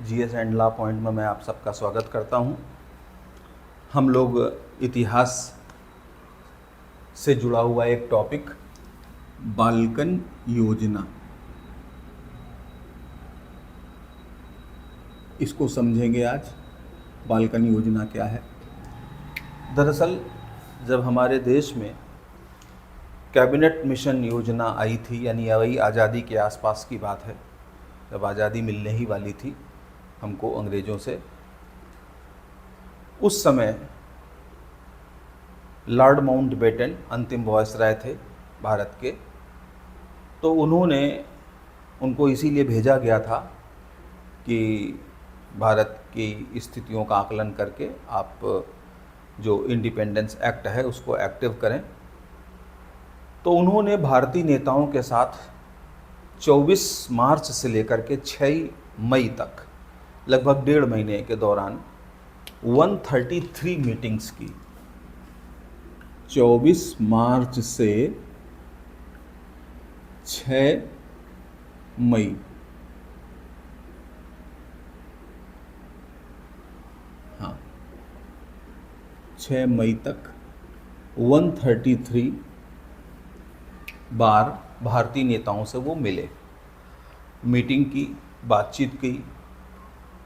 GS and law point में मैं आप सबका स्वागत करता हूं। हम लोग इतिहास से जुड़ा हुआ एक टॉपिक बाल्कन योजना, इसको समझेंगे आज। बाल्कन योजना क्या है? दरअसल जब हमारे देश में कैबिनेट मिशन योजना आई थी, यानी वही आज़ादी के आसपास की बात है, जब आज़ादी मिलने ही वाली थी हमको अंग्रेज़ों से, उस समय लॉर्ड माउंटबेटन अंतिम वायसराय थे भारत के। तो उनको इसीलिए भेजा गया था कि भारत की स्थितियों का आकलन करके आप जो इंडिपेंडेंस एक्ट है उसको एक्टिव करें। तो उन्होंने भारतीय नेताओं के साथ 24 मार्च से लेकर के 6 मई तक लगभग 1.5 महीने के दौरान 133 मीटिंग्स की। 24 मार्च से 6 मई, हाँ 6 मई तक 133 बार भारतीय नेताओं से वो मिले, मीटिंग की, बातचीत की।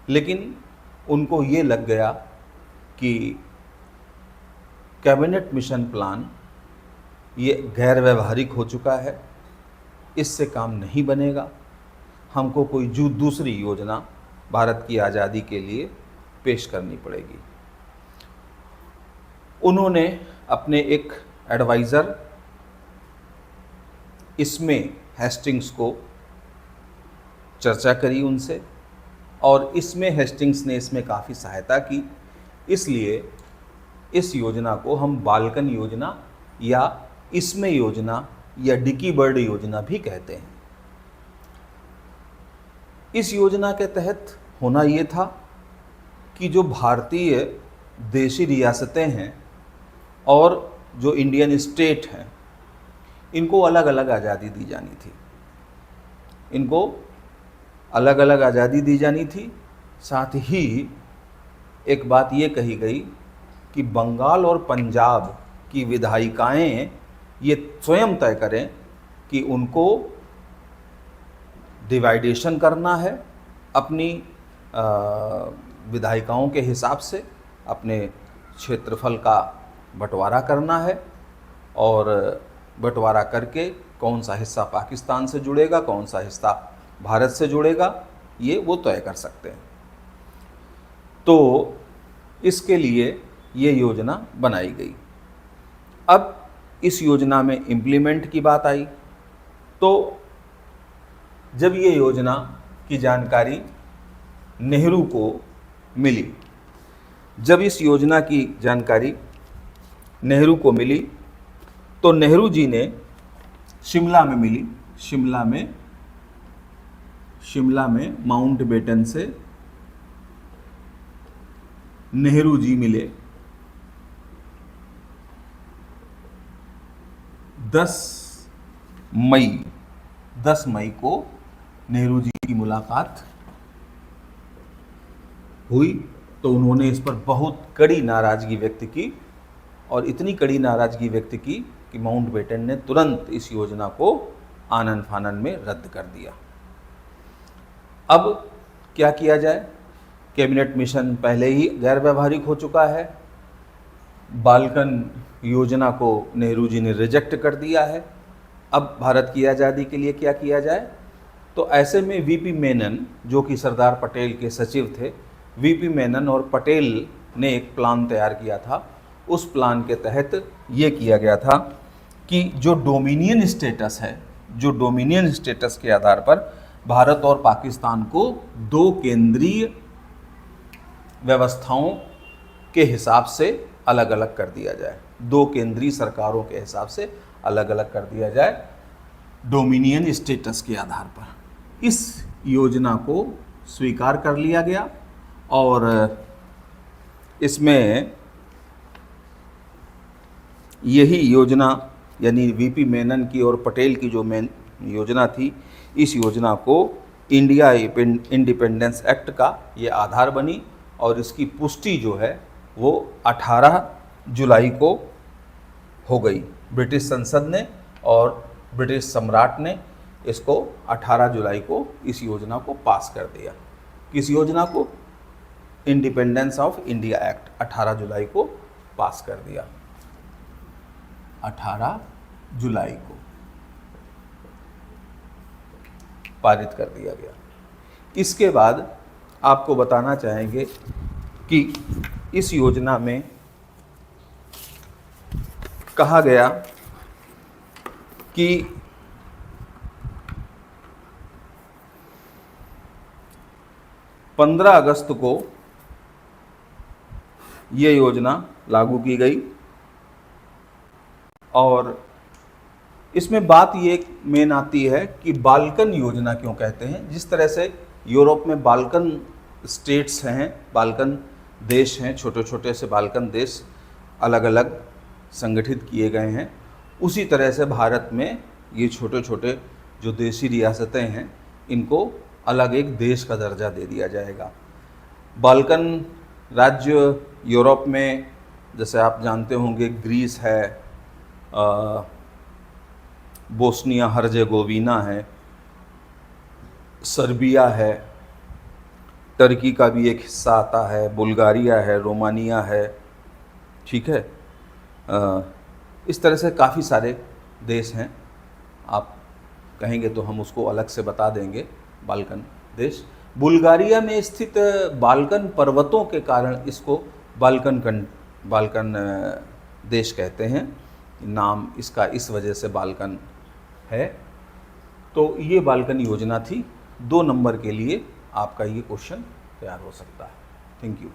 लेकिन उनको ये लग गया कि कैबिनेट मिशन प्लान ये गैर व्यवहारिक हो चुका है, इससे काम नहीं बनेगा, हमको कोई दूसरी योजना भारत की आज़ादी के लिए पेश करनी पड़ेगी। उन्होंने अपने एक एडवाइज़र इसमें हेस्टिंग्स को चर्चा करी उनसे, और इसमें हेस्टिंग्स ने इसमें काफ़ी सहायता की। इसलिए इस योजना को हम बाल्कन योजना या इसमें योजना या डिकी बर्ड योजना भी कहते हैं। इस योजना के तहत होना ये था कि जो भारतीय देशी रियासतें हैं और जो इंडियन स्टेट हैं, इनको अलग अलग आज़ादी दी जानी थी। इनको अलग अलग आज़ादी दी जानी थी। साथ ही एक बात ये कही गई कि बंगाल और पंजाब की विधायिकाएं ये स्वयं तय करें कि उनको डिवाइडेशन करना है, अपनी विधायिकाओं के हिसाब से अपने क्षेत्रफल का बंटवारा करना है, और बंटवारा करके कौन सा हिस्सा पाकिस्तान से जुड़ेगा, कौन सा हिस्सा भारत से जुड़ेगा, ये वो तय कर सकते हैं। तो इसके लिए ये योजना बनाई गई। अब इस योजना में इम्प्लीमेंट की बात आई, तो जब ये योजना की जानकारी नेहरू को मिली, जब इस योजना की जानकारी नेहरू को मिली, तो नेहरू जी ने शिमला में मिली। शिमला में माउंटबेटन से नेहरू जी मिले। 10 मई को नेहरू जी की मुलाकात हुई। तो उन्होंने इस पर बहुत कड़ी नाराज़गी व्यक्त की, और इतनी कड़ी नाराज़गी व्यक्त की कि माउंटबेटन ने तुरंत इस योजना को आनन फानन में रद्द कर दिया। अब क्या किया जाए? कैबिनेट मिशन पहले ही गैर व्यवहारिक हो चुका है, बाल्कन योजना को नेहरू जी ने रिजेक्ट कर दिया है। अब भारत की आज़ादी के लिए क्या किया जाए? तो ऐसे में वीपी मेनन, जो कि सरदार पटेल के सचिव थे, वीपी मेनन और पटेल ने एक प्लान तैयार किया था। उस प्लान के तहत ये किया गया था कि जो डोमिनियन स्टेटस है, जो डोमिनियन स्टेटस के आधार पर भारत और पाकिस्तान को 2 केंद्रीय व्यवस्थाओं के हिसाब से अलग अलग कर दिया जाए, 2 केंद्रीय सरकारों के हिसाब से अलग अलग कर दिया जाए डोमिनियन स्टेटस के आधार पर। इस योजना को स्वीकार कर लिया गया, और इसमें यही योजना, यानी वीपी मेनन की और पटेल की जो मेन योजना थी, इस योजना को इंडिया इंडिपेंडेंस एक्ट का ये आधार बनी और इसकी पुष्टि जो है वो 18 जुलाई को हो गई। ब्रिटिश संसद ने और ब्रिटिश सम्राट ने इसको 18 जुलाई को इस योजना को पास कर दिया। किस योजना को? इंडिपेंडेंस ऑफ इंडिया एक्ट 18 जुलाई को पास कर दिया। 18 जुलाई को पारित कर दिया गया। इसके बाद आपको बताना चाहेंगे कि इस योजना में कहा गया कि पंद्रह अगस्त को ये योजना लागू की गई और इसमें बात ये मेन आती है कि बाल्कन योजना क्यों कहते हैं। जिस तरह से यूरोप में बाल्कन स्टेट्स हैं, बाल्कन देश हैं, छोटे छोटे से बाल्कन देश अलग अलग संगठित किए गए हैं, उसी तरह से भारत में ये छोटे छोटे जो देशी रियासतें हैं इनको अलग एक देश का दर्जा दे दिया जाएगा। बाल्कन राज्य यूरोप में जैसे आप जानते होंगे ग्रीस है, बोस्निया हर्जेगोविना है, सर्बिया है, टर्की का भी एक हिस्सा आता है, बुल्गारिया है, रोमानिया है, ठीक है। इस तरह से काफ़ी सारे देश हैं। आप कहेंगे तो हम उसको अलग से बता देंगे बाल्कन देश। बुल्गारिया में स्थित बाल्कन पर्वतों के कारण इसको बाल्कन देश कहते हैं। नाम इसका इस वजह से बाल्कन है। तो ये बाल्कन योजना थी। 2 नंबर के लिए आपका ये क्वेश्चन तैयार हो सकता है। Thank you.